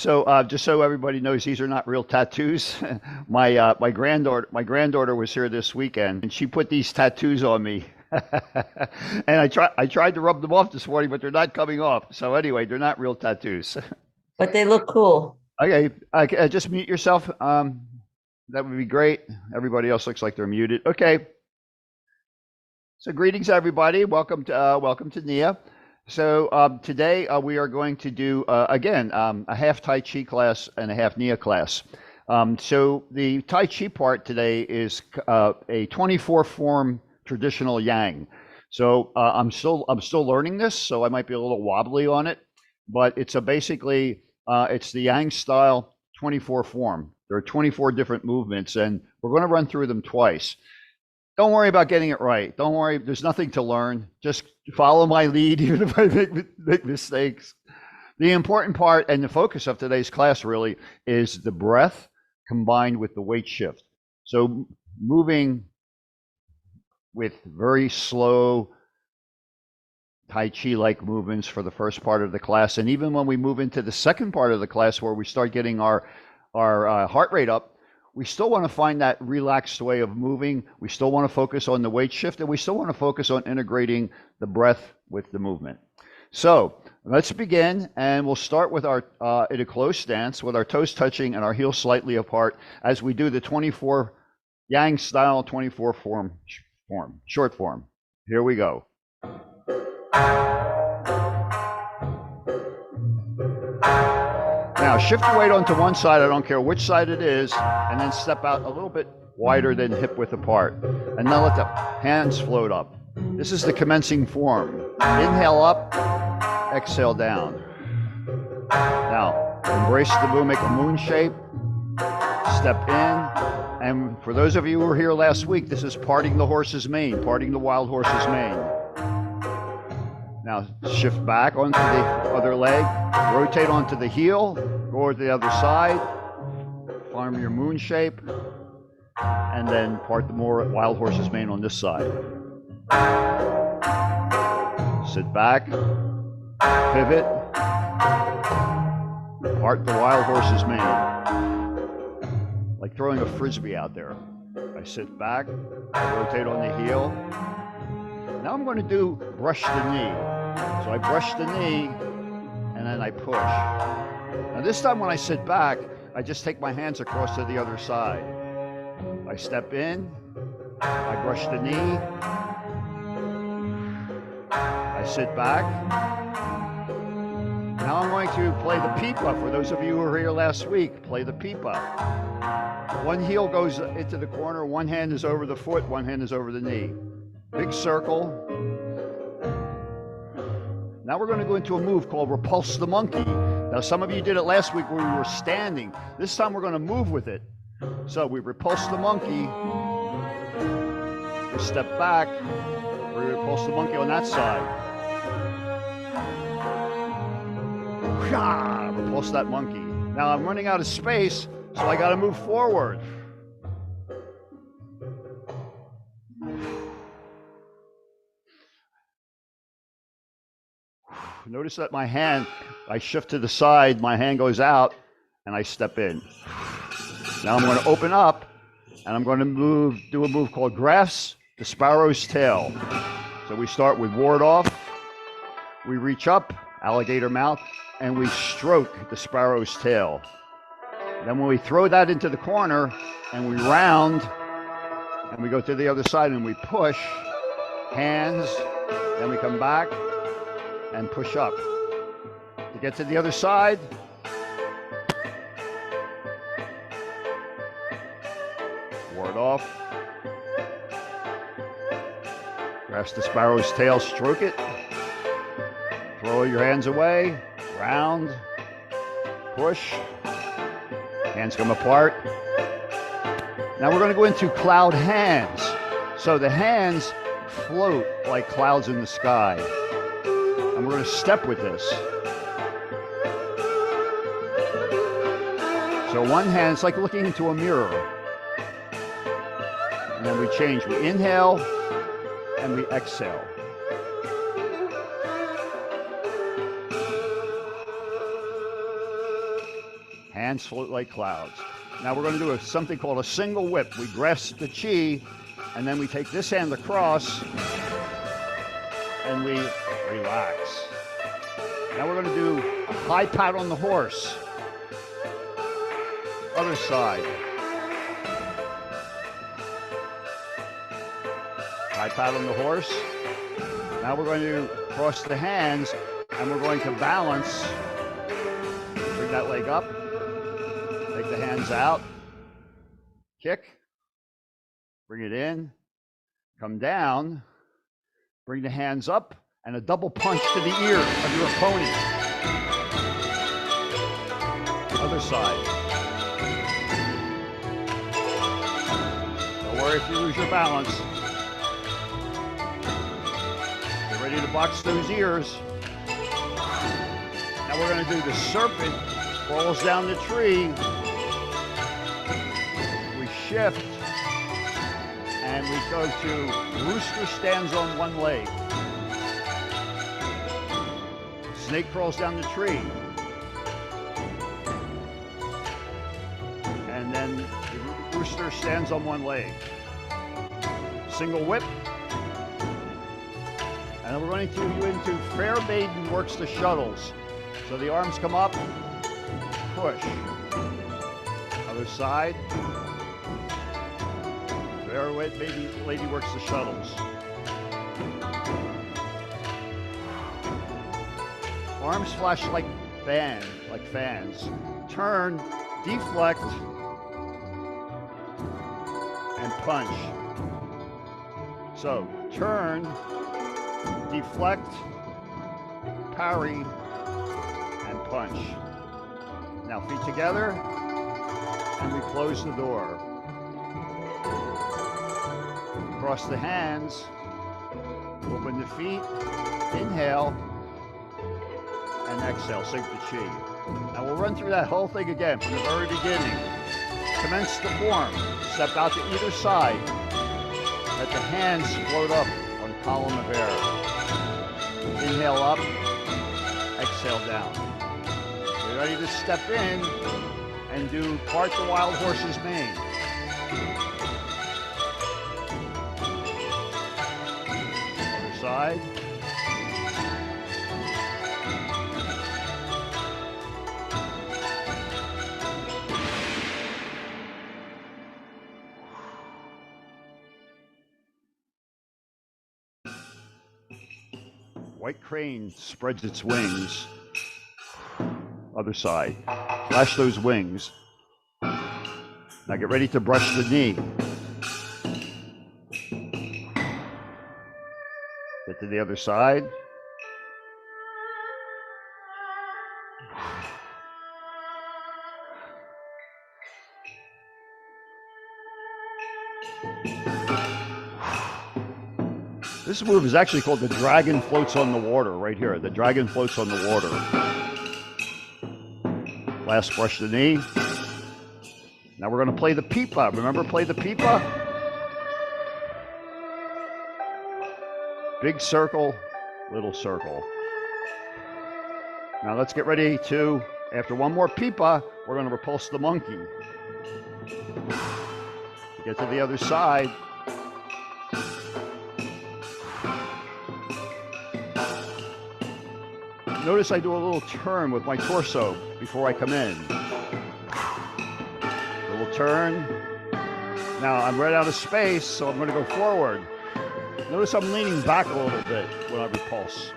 So just so everybody knows, these are not real tattoos. My granddaughter was here this weekend, and she put these tattoos on me. And I tried to rub them off this morning, but they're not coming off. So anyway, they're not real tattoos. But they look cool. Okay, just mute yourself. That would be great. Everybody else looks like they're muted. Okay. So greetings, everybody. Welcome to Nia. So today we are going to do again a half Tai Chi class and a half Nia class. So the Tai Chi part today is a 24 form traditional Yang. So I'm still learning this, so I might be a little wobbly on it, but it's basically it's the Yang style 24 form. There are 24 different movements, and we're going to run through them twice. Don't worry about getting it right. Don't worry. There's nothing to learn. Just follow my lead, even if I make mistakes. The important part and the focus of today's class really is the breath combined with the weight shift. So moving with very slow Tai Chi-like movements for the first part of the class. And even when we move into the second part of the class where we start getting our heart rate up, we still want to find that relaxed way of moving. We still want to focus on the weight shift, and we still want to focus on integrating the breath with the movement. So let's begin, and we'll start with our in a close stance with our toes touching and our heels slightly apart as we do the 24 Yang style 24 form short form. Here we go. Now shift the weight onto one side, I don't care which side it is, and then step out a little bit wider than hip width apart. And now let the hands float up. This is the commencing form. Inhale up, exhale down. Now embrace the moon, make a moon shape, step in, and for those of you who were here last week, this is parting the horse's mane, parting the wild horse's mane. Now shift back onto the other leg, rotate onto the heel, go to the other side, form your moon shape, and then part the more wild horse's mane on this side. Sit back, pivot, part the wild horse's mane. Like throwing a frisbee out there. I sit back, I rotate on the heel. Now I'm going to do brush the knee. So I brush the knee, and then I push. Now this time when I sit back, I just take my hands across to the other side. I step in, I brush the knee, I sit back. Now I'm going to play the pipa. For those of you who were here last week, play the pipa. One heel goes into the corner, one hand is over the foot, one hand is over the knee. Big circle. Now we're going to go into a move called repulse the monkey. Now some of you did it last week where we were standing. This time we're going to move with it. So we repulse the monkey. We step back. We repulse the monkey on that side. Repulse that monkey. Now I'm running out of space, so I got to move forward. Notice that my hand, I shift to the side, my hand goes out, and I step in. Now I'm going to open up, and I'm going to do a move called grasp the sparrow's tail. So we start with ward off, we reach up, alligator mouth, and we stroke the sparrow's tail. Then when we throw that into the corner, and we round, and we go to the other side, and we push, hands, then we come back, and push up. To get to the other side, ward off, grasp the sparrow's tail, stroke it, throw your hands away, round, push, hands come apart. Now we're going to go into cloud hands. So the hands float like clouds in the sky. And we're going to step with this. So one hand, it's like looking into a mirror. And then we change. We inhale and we exhale. Hands float like clouds. Now we're going to do something called a single whip. We grasp the chi, and then we take this hand across, and we relax. Now we're going to do a high pat on the horse. Other side. High pat on the horse. Now we're going to cross the hands, and we're going to balance. Bring that leg up. Take the hands out. Kick. Bring it in. Come down. Bring the hands up, and a double punch to the ear of your opponent. Other side. Don't worry if you lose your balance. Get ready to box those ears. Now we're going to do the serpent crawls down the tree. We shift, and we go to rooster stands on one leg. Snake crawls down the tree. And then the rooster stands on one leg. Single whip. And then we're going to do into fair maiden works the shuttles. So the arms come up, push. Other side. Fair lady works the shuttles. Arms flash like fans. Turn, deflect, and punch. So turn, deflect, parry, and punch. Now feet together, and we close the door. Cross the hands, open the feet, inhale, and exhale, sink the chi. Now we'll run through that whole thing again from the very beginning. Commence the form. Step out to either side. Let the hands float up on column of air. Inhale up, exhale down. Get ready to step in and do part the wild horse's mane. Other side. White crane spreads its wings. Other side. Flash those wings. Now get ready to brush the knee. Get to the other side. This move is actually called the dragon floats on the water, right here. The dragon floats on the water. Last brush the knee. Now we're going to play the pipa. Remember, play the pipa? Big circle, little circle. Now let's get ready to, after one more pipa, we're going to repulse the monkey. Get to the other side. Notice I do a little turn with my torso before I come in. Little turn. Now I'm right out of space, so I'm going to go forward. Notice I'm leaning back a little bit when I repulse.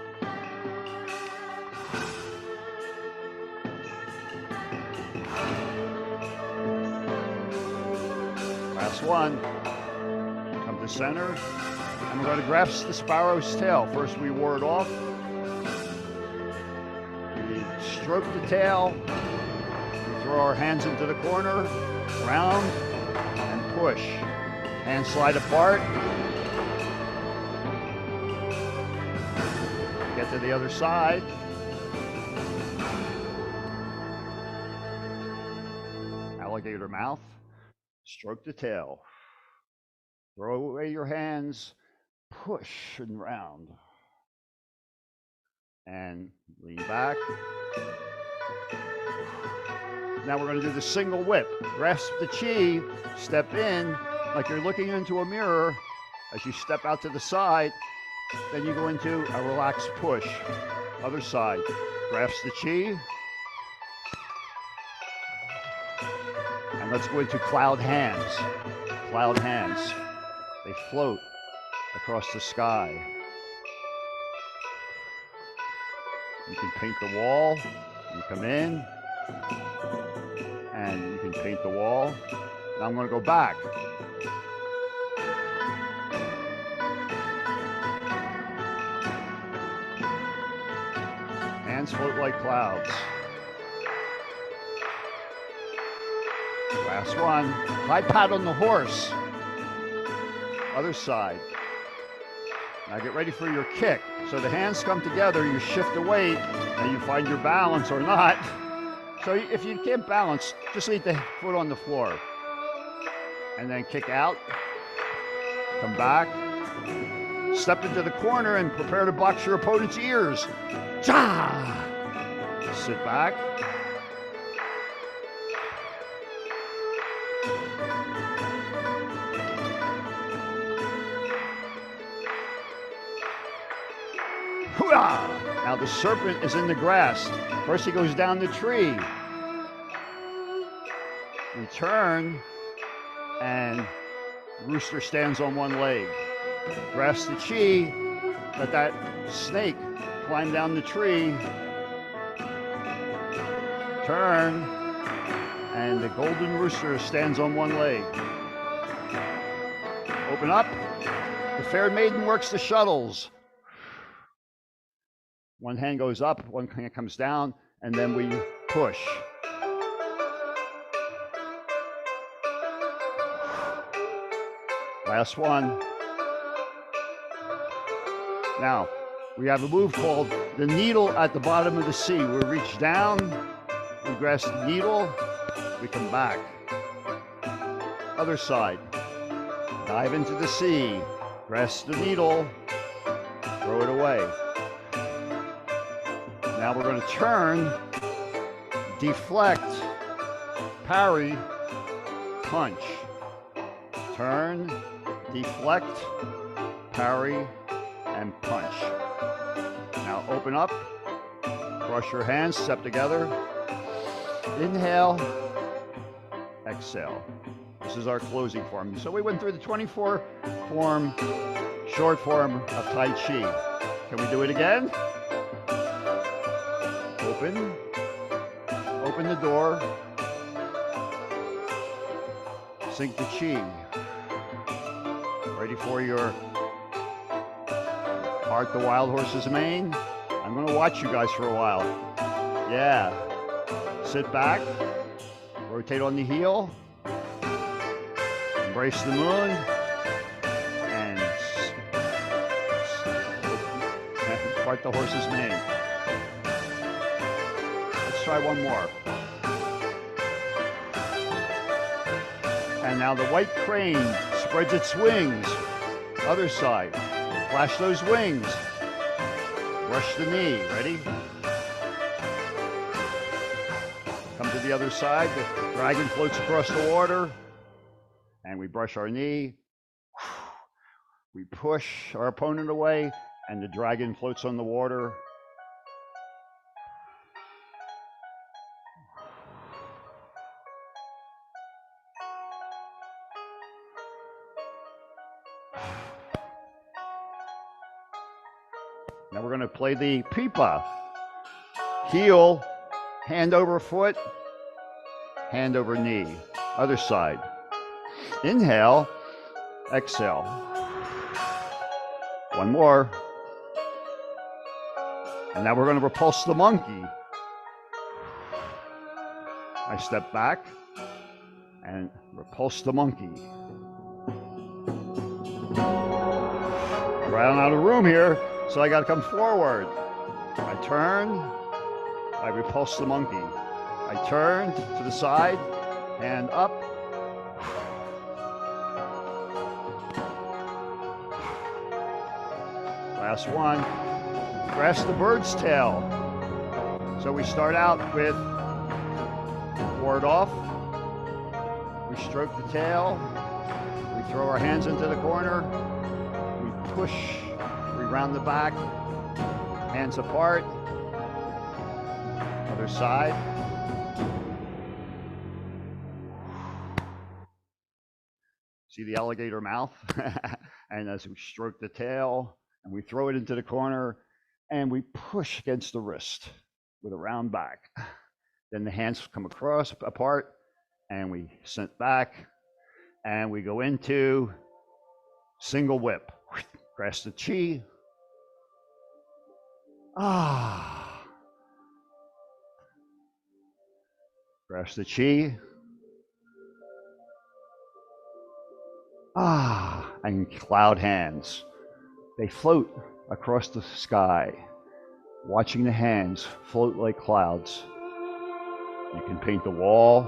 Last one. Come to center. And we're going to grasp the sparrow's tail. First we ward off. Stroke the tail, we throw our hands into the corner, round, and push. Hands slide apart. Get to the other side. Alligator mouth. Stroke the tail. Throw away your hands, push and round. And lean back. Now we're going to do the single whip. Grasp the chi, step in like you're looking into a mirror. As you step out to the side, then you go into a relaxed push. Other side. Grasp the chi. And let's go into cloud hands. Cloud hands. They float across the sky. You can paint the wall. You come in. And you can paint the wall. Now I'm going to go back. Hands float like clouds. Last one. High pat on the horse. Other side. Now get ready for your kick. So the hands come together, you shift the weight, and you find your balance or not. So if you can't balance, just leave the foot on the floor. And then kick out. Come back. Step into the corner and prepare to box your opponent's ears. Ja! Sit back. Hoo-ah! Now the serpent is in the grass. First he goes down the tree. We turn, and the rooster stands on one leg. Grasp the chi, let that snake climb down the tree. Turn, and the golden rooster stands on one leg. Open up. The fair maiden works the shuttles. One hand goes up, one hand comes down, and then we push. Last one. Now, we have a move called the needle at the bottom of the sea. We reach down, we grasp the needle, we come back. Other side. Dive into the sea, grasp the needle, throw it away. Now we're going to turn, deflect, parry, punch. Turn, deflect, parry, and punch. Now open up, cross your hands, step together. Inhale, exhale. This is our closing form. So we went through the 24 form, short form of Tai Chi. Can we do it again? Open the door, sink the chi. Ready for your part the wild horse's mane? I'm going to watch you guys for a while. Yeah. Sit back, rotate on the heel, embrace the moon, and part the horse's mane. Try one more. And now the white crane spreads its wings. Other side. Flash those wings. Brush the knee. Ready? Come to the other side. The dragon floats across the water. And we brush our knee. We push our opponent away, and the dragon floats on the water. Now we're going to play the pipa. Heel, hand over foot, hand over knee. Other side. Inhale, exhale. One more. And now we're going to repulse the monkey. I step back and repulse the monkey. Right out of room here. So I got to come forward. I turn, I repulse the monkey. I turn to the side, hand up. Last one, grasp the bird's tail. So we start out with Forward off. We stroke the tail. We throw our hands into the corner. We push. We round the back. Hands apart. Other side. See the alligator mouth? And as we stroke the tail and we throw it into the corner and we push against the wrist with a round back. Then the hands come across, apart, and we sent back and we go into single whip. Grasp the chi. Grasp the chi. And cloud hands. They float across the sky, watching the hands float like clouds. You can paint the wall.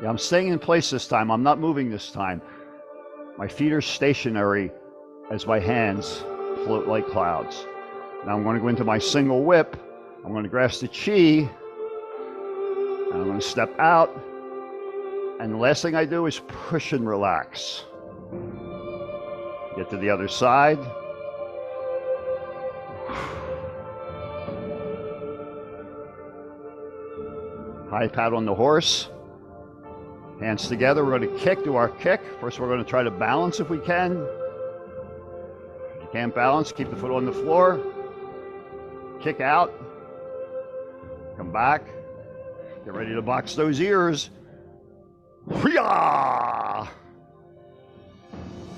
Yeah, I'm staying in place this time. I'm not moving this time. My feet are stationary as my hands float like clouds. Now I'm going to go into my single whip. I'm going to grasp the chi. And I'm going to step out. And the last thing I do is push and relax. Get to the other side. High pat on the horse. Hands together. We're going to kick, do our kick. First, we're going to try to balance if we can. If you can't balance, keep the foot on the floor. Kick out. Come back. Get ready to box those ears.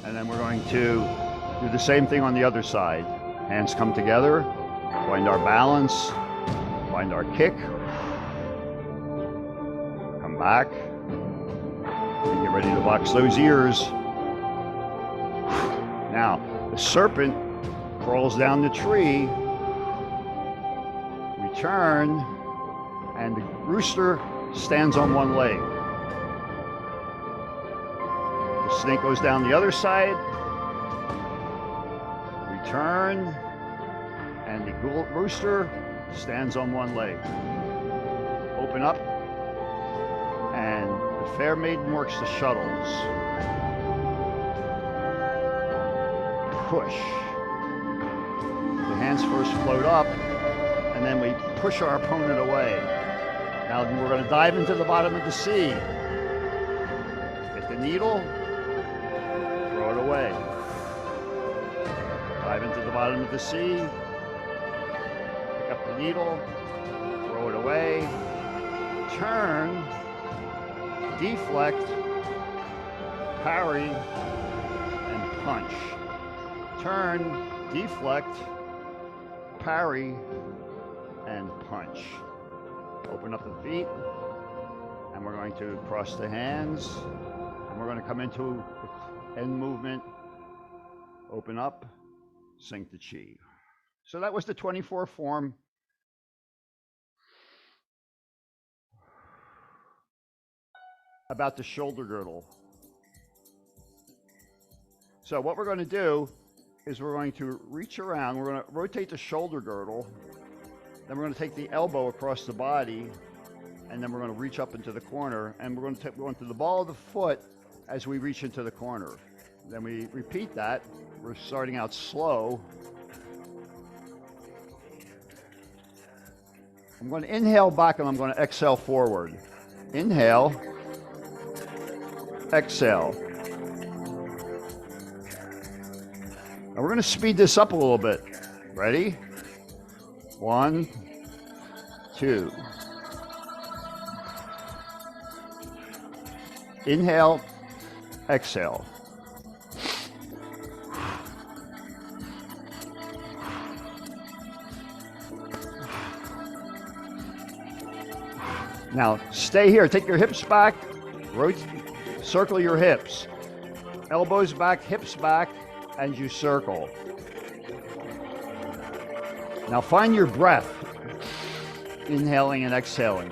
And then we're going to do the same thing on the other side. Hands come together, find our balance, find our kick, come back, and get ready to box those ears. Now, the serpent crawls down the tree, we turn, and the rooster stands on one leg. Snake goes down the other side. We turn, and the rooster stands on one leg. Open up, and the fair maiden works the shuttles. Push. The hands first float up, and then we push our opponent away. Now we're going to dive into the bottom of the sea. Get the needle. Throw it away. Dive into the bottom of the sea. Pick up the needle. Throw it away. Turn. Deflect. Parry. And punch. Turn. Deflect. Parry. And punch. Open up the feet. And we're going to cross the hands. And we're going to come into end movement, open up, sink the chi. So that was the 24 form. About the shoulder girdle. So what we're going to do is we're going to reach around, we're going to rotate the shoulder girdle, then we're going to take the elbow across the body, and then we're going to reach up into the corner, and we're going to go into the ball of the foot as we reach into the corner. Then we repeat that. We're starting out slow. I'm going to inhale back and I'm going to exhale forward. Inhale. Exhale. Now we're going to speed this up a little bit. Ready? 1, 2. Inhale. Exhale. Now stay here. Take your hips back. Circle your hips. Elbows back, hips back, and you circle. Now find your breath. Inhaling and exhaling.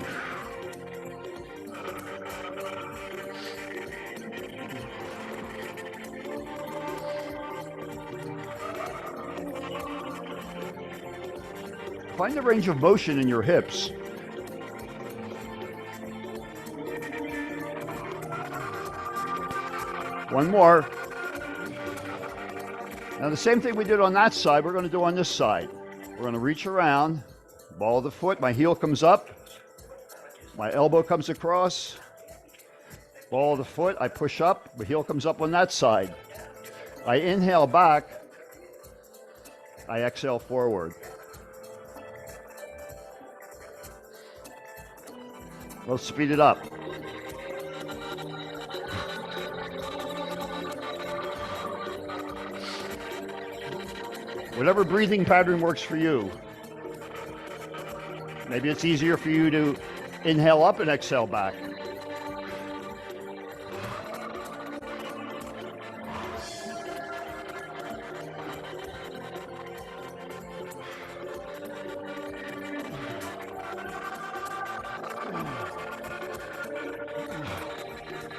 Find the range of motion in your hips. One more. Now the same thing we did on that side, we're going to do on this side. We're going to reach around, ball of the foot, my heel comes up, my elbow comes across, ball of the foot, I push up, the heel comes up on that side. I inhale back, I exhale forward. Let's speed it up. Whatever breathing pattern works for you. Maybe it's easier for you to inhale up and exhale back.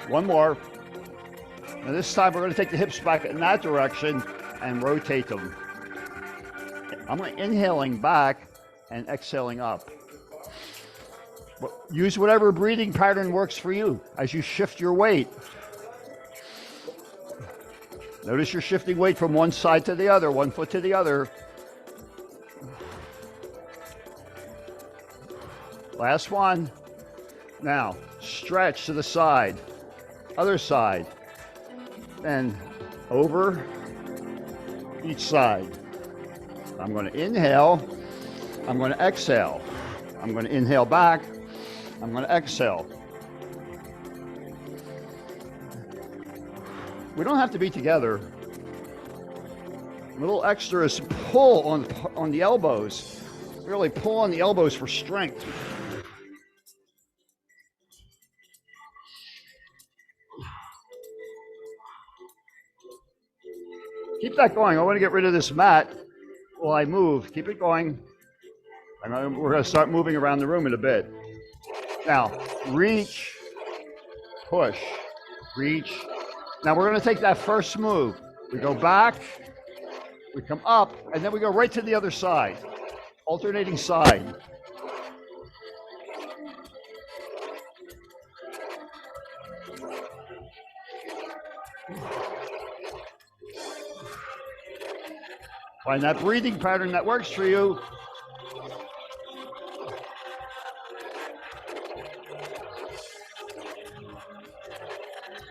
One more. And this time we're going to take the hips back in that direction and rotate them. I'm inhaling back and exhaling up. Use whatever breathing pattern works for you as you shift your weight. Notice you're shifting weight from one side to the other, one foot to the other. Last one. Now, stretch to the side, other side, and over each side. I'm going to inhale, I'm going to exhale. I'm going to inhale back, I'm going to exhale. We don't have to be together. A little extra is pull on the elbows. Really pull on the elbows for strength. Keep that going. I want to get rid of this mat while I move. Keep it going. And we're going to start moving around the room in a bit. Now, reach, push, reach. Now we're going to take that first move. We go back, we come up, and then we go right to the other side. Alternating side. Find that breathing pattern that works for you.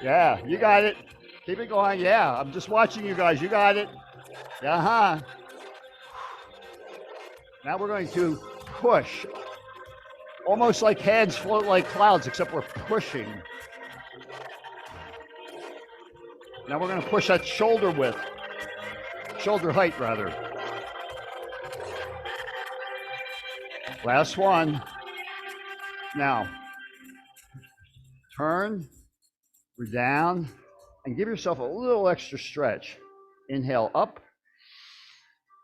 Yeah, you got it. Keep it going. Yeah, I'm just watching you guys. You got it. Uh-huh. Now we're going to push. Almost like hands float like clouds, except we're pushing. Now we're going to push that shoulder width. Shoulder height, rather. Last one. Now, turn, we're down, and give yourself a little extra stretch. Inhale up,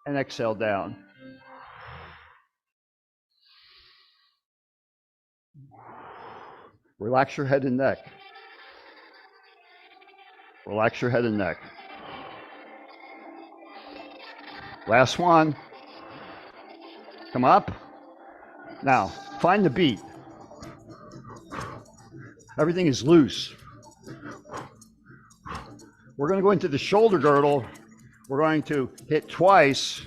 and exhale down. Relax your head and neck. Relax your head and neck. Last one. Come up. Now, find the beat. Everything is loose. We're going to go into the shoulder girdle. We're going to hit twice.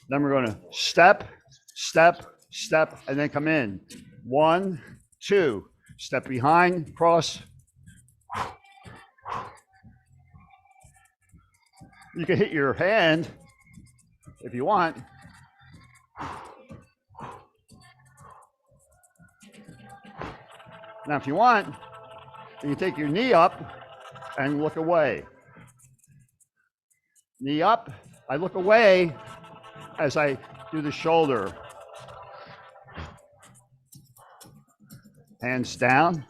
Then we're going to step, step, step, and then come in. 1, 2. Step behind, cross. You can hit your hand if you want. Now, if you want, you can take your knee up and look away. Knee up, I look away as I do the shoulder. Hands down.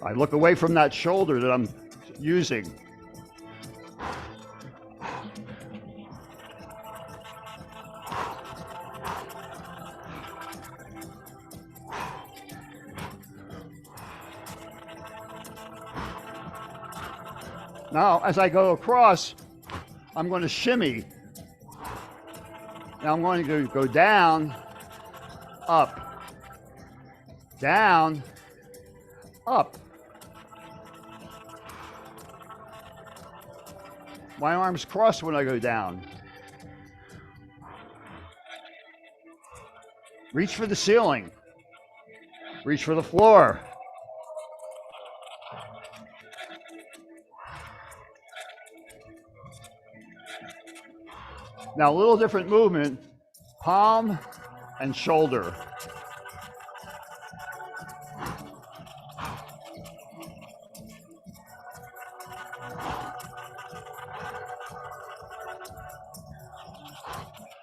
I look away from that shoulder that I'm using. Now, as I go across, I'm going to shimmy. Now I'm going to go down, up, down, up. My arms cross when I go down. Reach for the ceiling. Reach for the floor. Now a little different movement, palm and shoulder.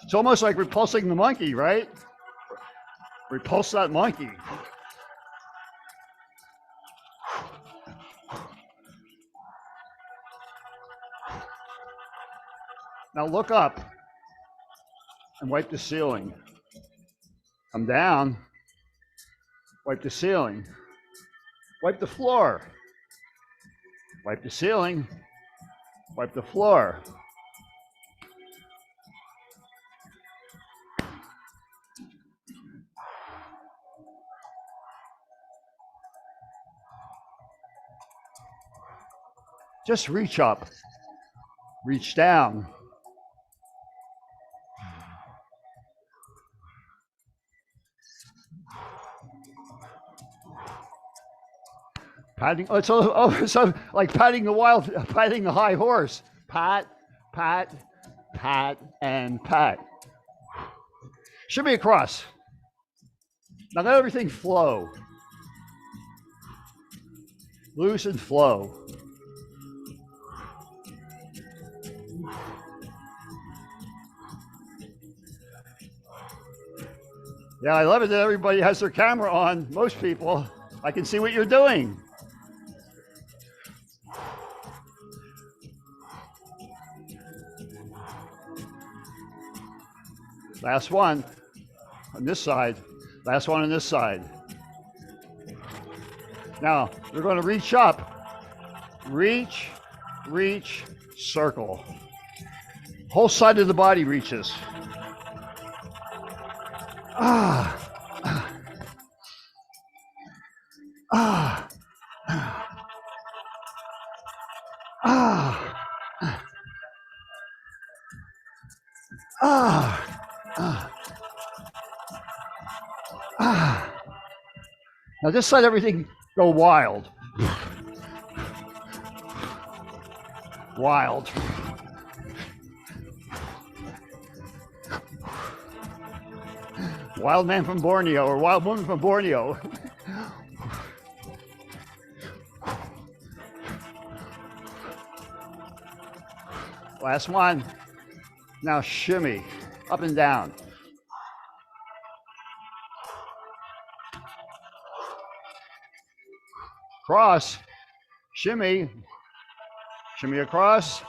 It's almost like repulsing the monkey, right? Repulse that monkey. Now look up and wipe the ceiling. I'm down, wipe the ceiling. Wipe the floor. Wipe the ceiling. Wipe the floor. Just reach up, reach down. Patting, so like patting the high horse. Pat, pat, pat, and pat. Shimmy across. Now let everything flow. Loose and flow. Yeah, I love it that everybody has their camera on. Most people, I can see what you're doing. Last one on this side. Last one on this side. Now, we're going to reach up. Reach, reach, circle. Whole side of the body reaches. Ah. Ah. Ah. Ah. Ah. Ah. Now just let everything go wild. Wild. Wild man from Borneo or wild woman from Borneo. Last one. Now shimmy up and down. Cross, shimmy, shimmy across.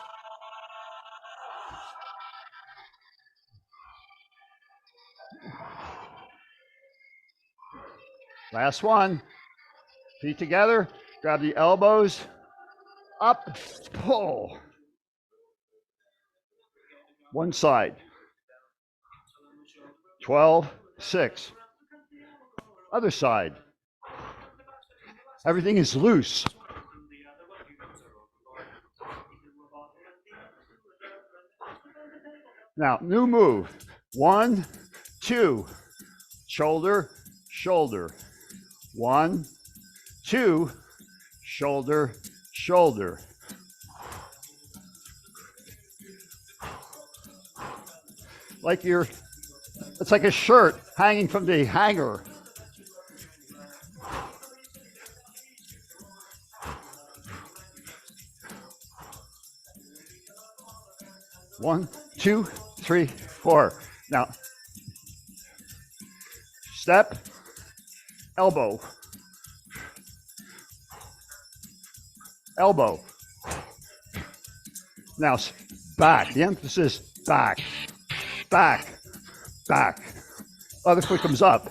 Last one. Feet together, grab the elbows, up, pull. One side. 12, 6. Other side. Everything is loose. Now, new move. 1, 2. Shoulder, shoulder. 1, 2. Shoulder, shoulder. Like it's like a shirt hanging from the hanger. One, 2, 3, 4. Now, step, elbow, elbow. Now, back. The emphasis, back, back, back. Other foot comes up.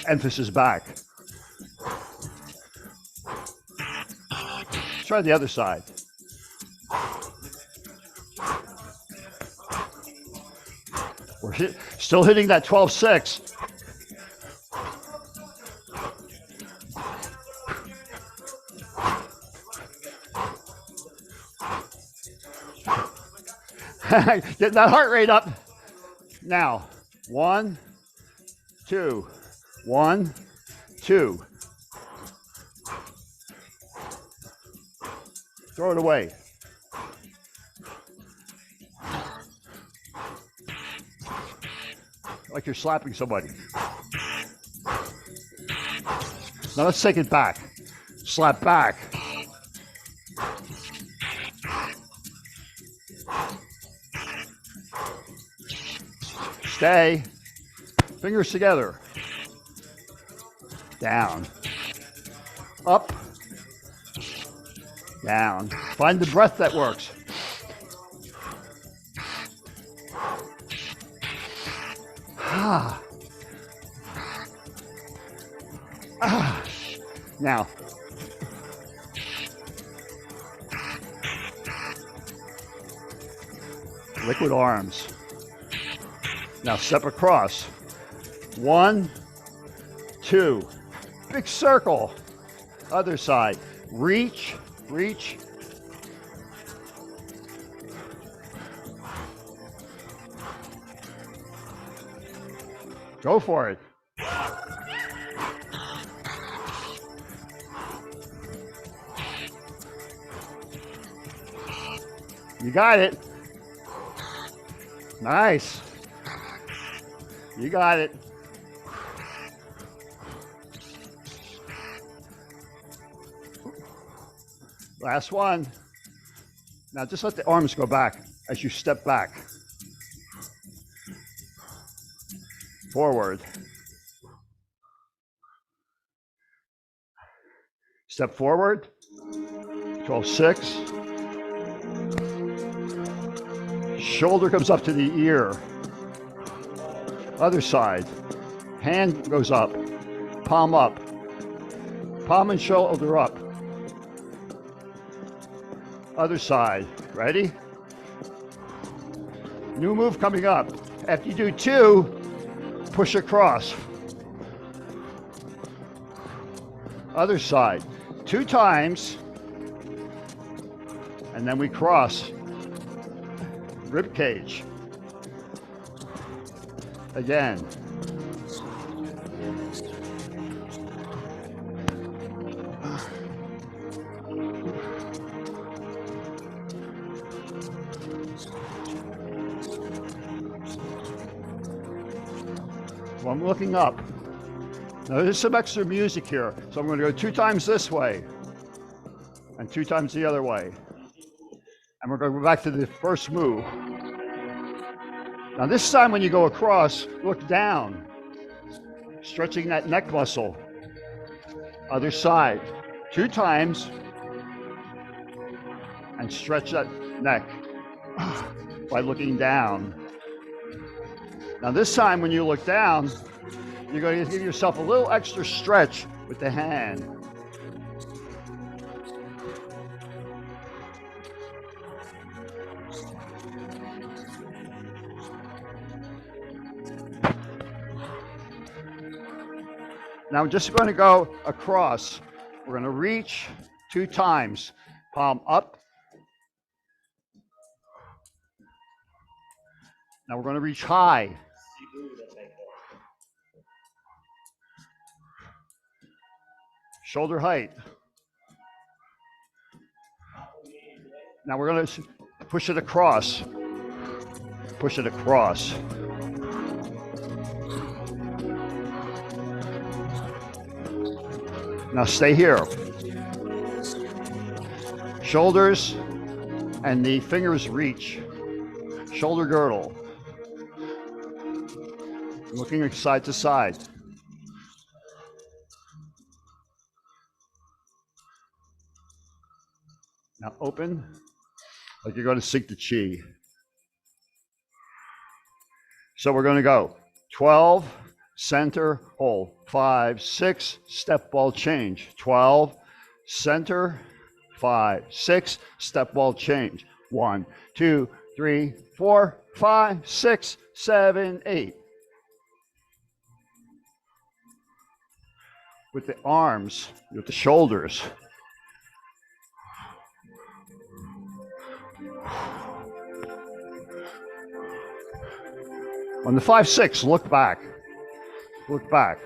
Emphasis back. try the other side. We're still hitting that 12-6. Get that heart rate up. Now, 1, 2, 1, 2. Throw it away. Like you're slapping somebody. Now let's take it back. Slap back. Stay. Fingers together. Down. Up. Down. Find the breath that works. Now. Liquid arms. Now step across. 1, 2. Big circle. Other side. Reach, reach. Go for it. You got it. Nice. You got it. Last one. Now just let the arms go back as you step back. Forward. Step forward. 12-6. Shoulder comes up to the ear. Other side. Hand goes up. Palm up. Palm and shoulder up. Other side. Ready? New move coming up. After you do 2, push across. Other side. 2 times. And then we cross. Rib cage. Again. Well, I'm looking up. Now there's some extra music here. So I'm going to go 2 times this way and 2 times the other way. And we're going to go back to the first move. Now this time when you go across, look down, stretching that neck muscle. Other side, 2 times, and stretch that neck by looking down. Now this time when you look down, you're going to give yourself a little extra stretch with the hand. Now I'm just going to go across. We're going to reach 2 times. Palm up. Now we're going to reach high. Shoulder height. Now we're going to push it across. Push it across. Now stay here. Shoulders and the fingers reach. Shoulder girdle. Looking side to side. Now open like you're going to sink the chi. So we're going to go 12, center, hold, 5, 6, step ball change, 12, center, 5, 6. Step ball change. 1, 2, 3, 4, 5, 6, 7, 8. With the arms, with the shoulders. On the 5, 6, look back. Look back.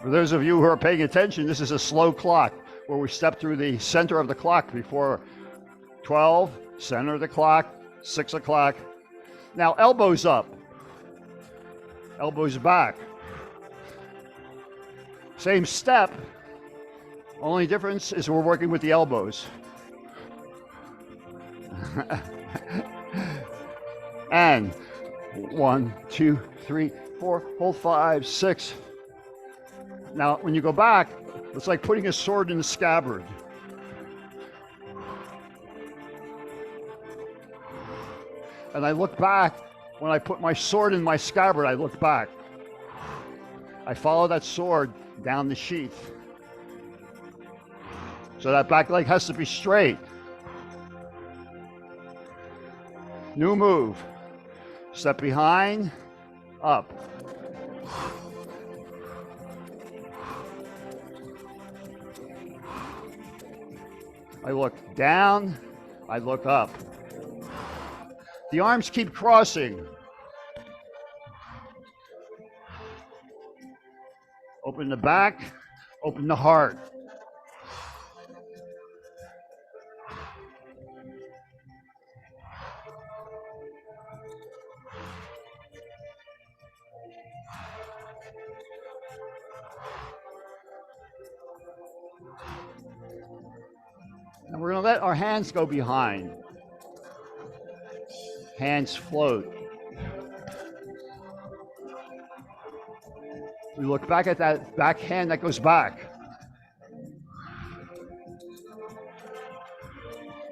For those of you who are paying attention, this is a slow clock where we step through the center of the clock before 12, center of the clock, 6 o'clock. Now elbows up, elbows back. Same step, only difference is we're working with the elbows. And 1, 2, 3, 4, hold 5, 6. Now, when you go back, it's like putting a sword in the scabbard. And I look back. When I put my sword in my scabbard, I look back. I follow that sword down the sheath. So that back leg has to be straight. New move. Step behind, up. I look down, I look up. The arms keep crossing. Open the back, open the heart. And we're going to let our hands go behind. Hands float. We look back at that back hand that goes back.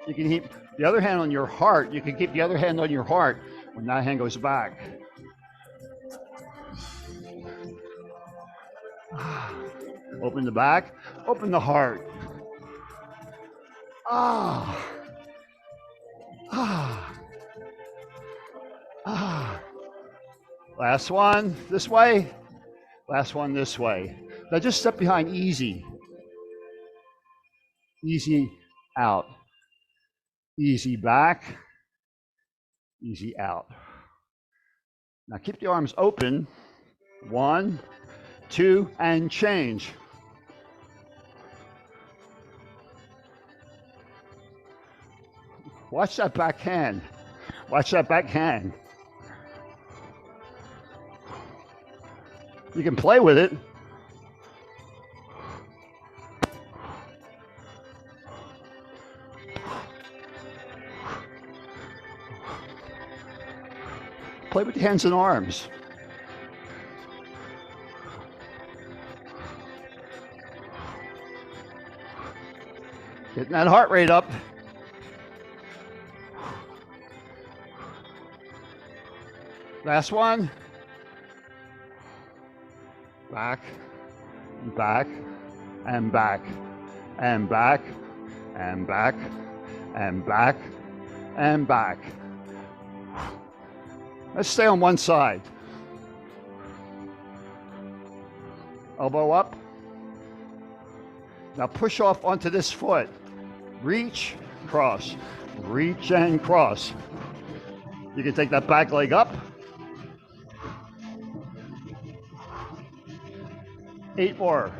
You can keep the other hand on your heart. You can keep the other hand on your heart when that hand goes back. Open the back, open the heart. Ah. Ah. Ah. Last one this way. Last one this way. Now just step behind, easy. Easy out. Easy back. Easy out. Now keep the arms open. 1, 2, and change. Watch that back hand. Watch that back hand. You can play with it. Play with the hands and arms. Getting that heart rate up. Last one. Back, back, and back, and back, and back, and back, and back. Let's stay on one side. Elbow up. Now push off onto this foot. Reach, cross. Reach and cross. You can take that back leg up. 8 more.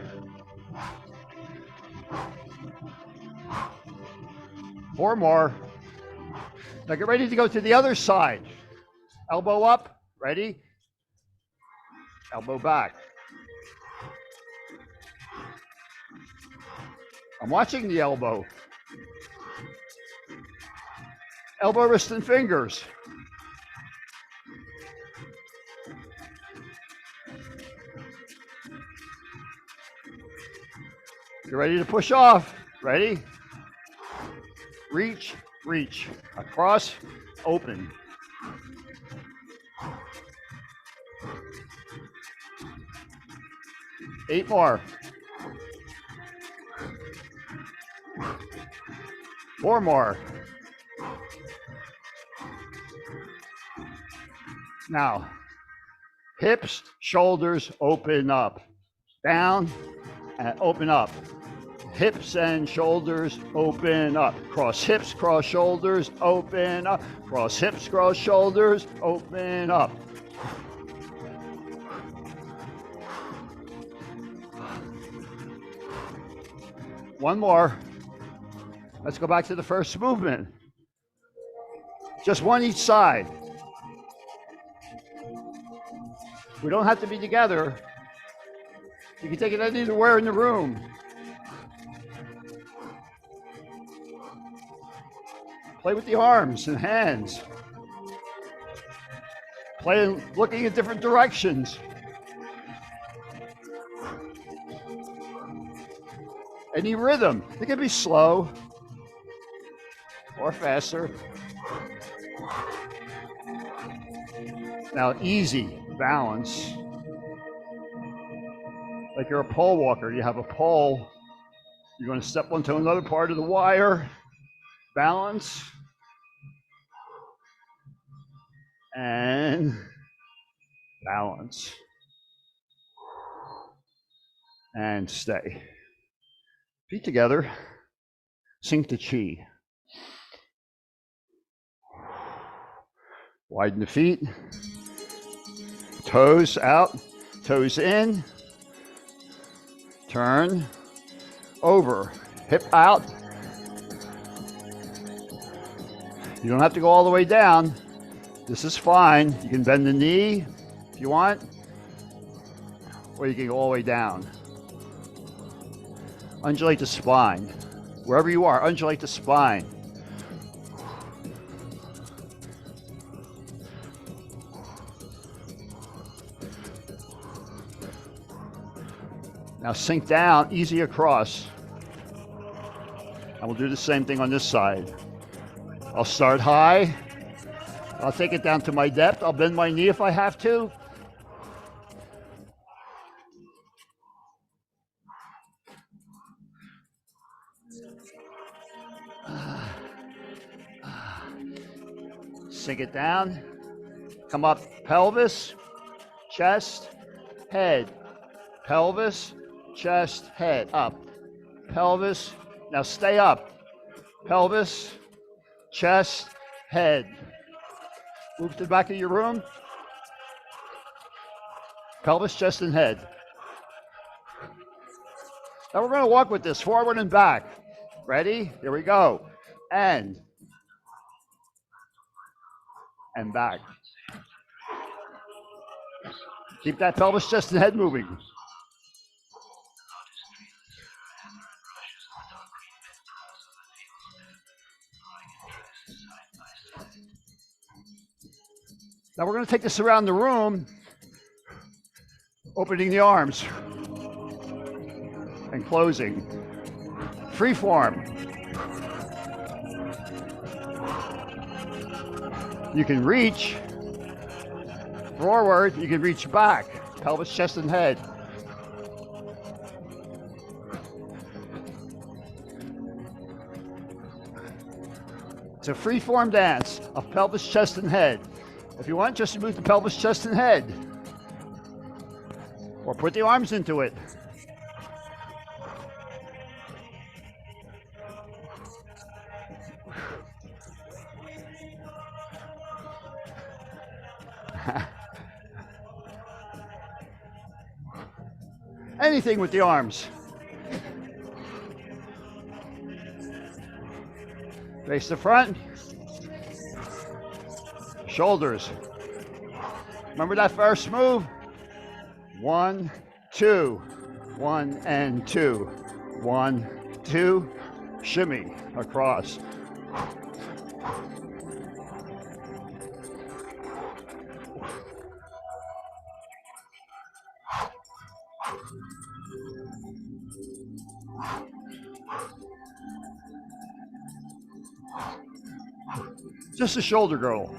Four more. Now get ready to go to the other side. Elbow up. Ready? Elbow back. I'm watching the elbow. Elbow, wrist, and fingers. You're ready to push off. Ready? Reach, reach. Across, open. Eight more. 4 more. Now, hips, shoulders, open up. Down and open up. Hips and shoulders, open up. Cross hips, cross shoulders, open up. Cross hips, cross shoulders, open up. One more. Let's go back to the first movement. Just one each side. We don't have to be together. You can take it anywhere in the room. Play with the arms and hands. Play looking in different directions. Any rhythm. It can be slow or faster. Now easy balance. Like you're a pole walker. You have a pole. You're going to step onto another part of the wire. Balance. And balance. And stay. Feet together. Sink the chi. Widen the feet. Toes out. Toes in. Turn. Over. Hip out. You don't have to go all the way down. This is fine. You can bend the knee if you want, or you can go all the way down. Undulate the spine. Wherever you are, undulate the spine. Now sink down, easy across. And we'll do the same thing on this side. I'll start high. I'll take it down to my depth. I'll bend my knee if I have to. Sink it down. Come up, pelvis, chest, head. Pelvis, chest, head. Up. Pelvis. Now stay up. Pelvis, chest, head. Move to the back of your room. Pelvis, chest, and head. Now we're going to walk with this forward and back. Ready? Here we go. And back. Keep that pelvis, chest, and head moving. Now we're going to take this around the room, opening the arms and closing. Free form. You can reach forward, you can reach back, pelvis, chest, and head. It's a free form dance of pelvis, chest, and head. If you want, just move the pelvis, chest, and head. Or put the arms into it. Anything with the arms. Face the front. Shoulders. Remember that first move? 1, 2. 1 and 2. 1, 2. Shimmy across. Just a shoulder girdle.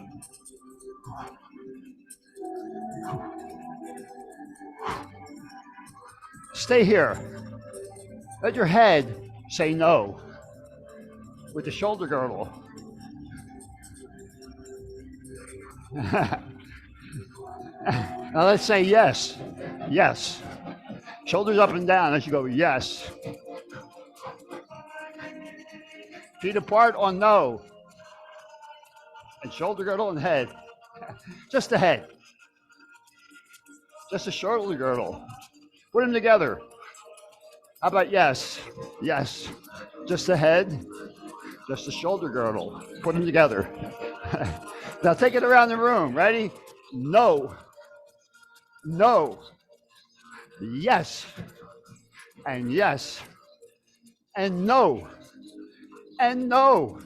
Stay here. Let your head say no with the shoulder girdle. Now let's say yes. Yes. Shoulders up and down as you go, yes. Feet apart on no. And shoulder girdle and head. Just the head. Just a shoulder girdle. Put them together. How about yes? Yes. Just the head. Just the shoulder girdle. Put them together. Now take it around the room. Ready? No. No. Yes. And yes. And no. And no.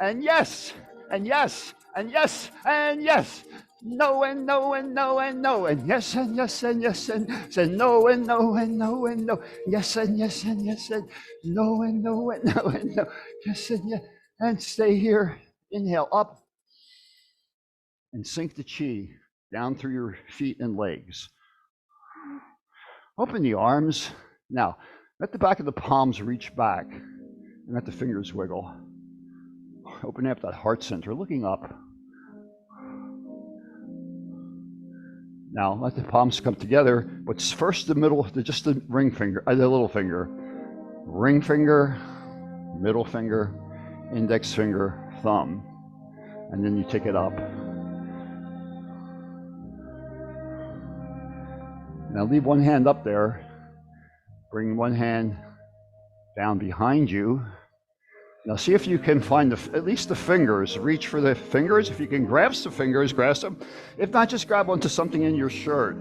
And yes. And yes. And yes. And yes. No and no and no and no and yes and yes and yes and no and no and no and no. Yes and yes and yes and no and no and no and no. Yes and yes. And stay here. Inhale up and sink the chi down through your feet and legs. Open the arms. Now, let the back of the palms reach back and let the fingers wiggle. Open up that heart center, looking up. Now, let the palms come together. But first, the middle, just the ring finger, the little finger. Ring finger, middle finger, index finger, thumb. And then you take it up. Now, leave one hand up there. Bring one hand down behind you. Now see if you can find at least the fingers. Reach for the fingers. If you can grasp the fingers, grasp them. If not, just grab onto something in your shirt.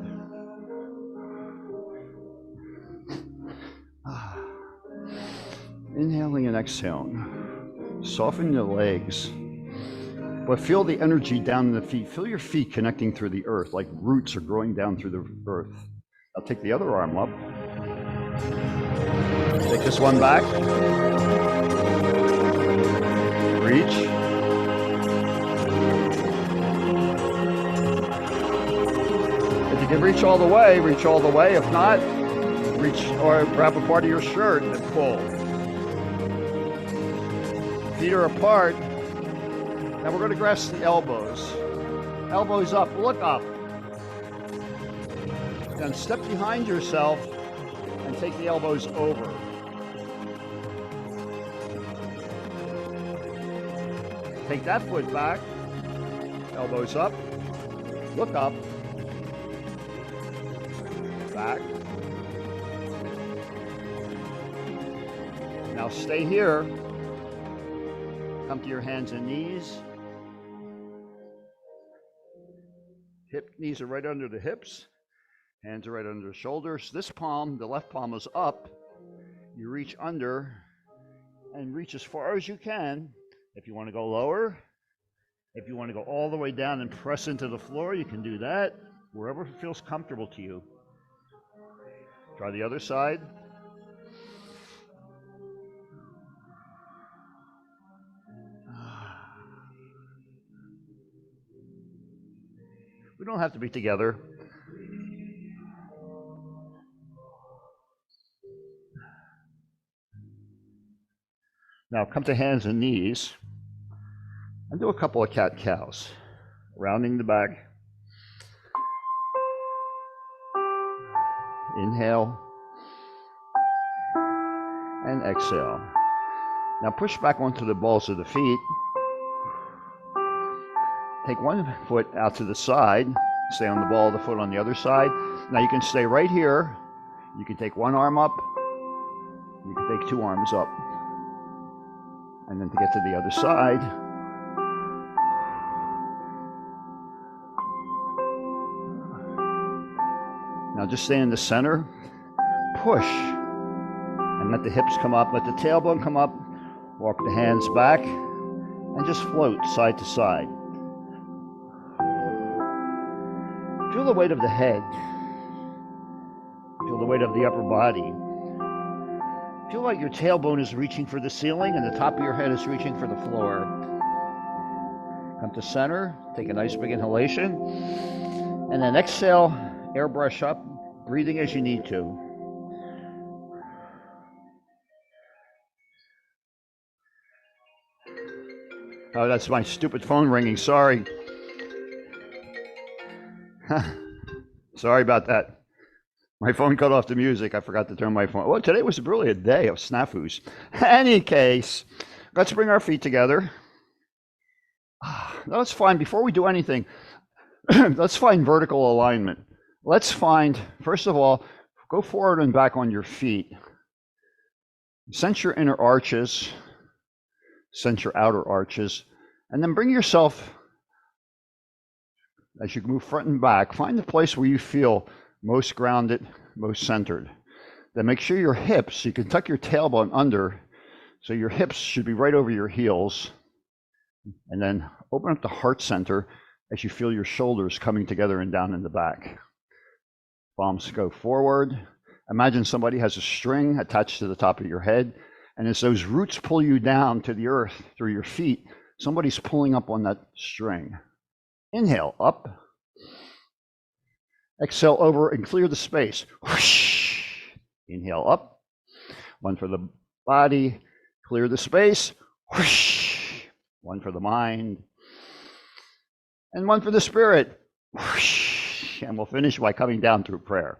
Inhaling and exhaling. Soften your legs. But feel the energy down in the feet. Feel your feet connecting through the earth, like roots are growing down through the earth. I'll take the other arm up. Take this one back. Reach. If you can reach all the way, reach all the way. If not, reach or grab a part of your shirt and pull. Feet are apart. Now we're going to grasp the elbows. Elbows up, look up. Then step behind yourself and take the elbows over. Take that foot back, elbows up, look up, back. Now stay here. Come to your hands and knees. Knees are right under the hips. Hands are right under the shoulders. This palm, the left palm, is up. You reach under and reach as far as you can. If you want to go lower, if you want to go all the way down and press into the floor, you can do that, wherever feels comfortable to you. Try the other side. We don't have to be together. Now come to hands and knees and do a couple of cat-cows, rounding the back. Inhale and exhale. Now push back onto the balls of the feet. Take one foot out to the side. Stay on the ball of the foot on the other side. Now you can stay right here. You can take one arm up. You can take two arms up. And then to get to the other side, now just stay in the center, push, and let the hips come up, let the tailbone come up, walk the hands back, and just float side to side. Feel the weight of the head, feel the weight of the upper body. Feel like your tailbone is reaching for the ceiling and the top of your head is reaching for the floor. Come to center, take a nice big inhalation, and then exhale, airbrush up, breathing as you need to. Oh, that's my stupid phone ringing, sorry. Sorry about that. My phone cut off the music. I forgot to turn my phone. Well, today was really a day of snafus. Any case, let's bring our feet together. Let's find, before we do anything, let's find vertical alignment. Let's find, first of all, go forward and back on your feet. Sense your inner arches, sense your outer arches, and then bring yourself, as you move front and back, find the place where you feel most grounded, most centered. Then make sure your hips, you can tuck your tailbone under, so your hips should be right over your heels. And then open up the heart center as you feel your shoulders coming together and down in the back. Palms go forward. Imagine somebody has a string attached to the top of your head, and as those roots pull you down to the earth through your feet, somebody's pulling up on that string. Inhale, up. Exhale over and clear the space. Whoosh. Inhale, up. One for the body, clear the space. Whoosh. One for the mind, and one for the spirit. Whoosh. And we'll finish by coming down through prayer.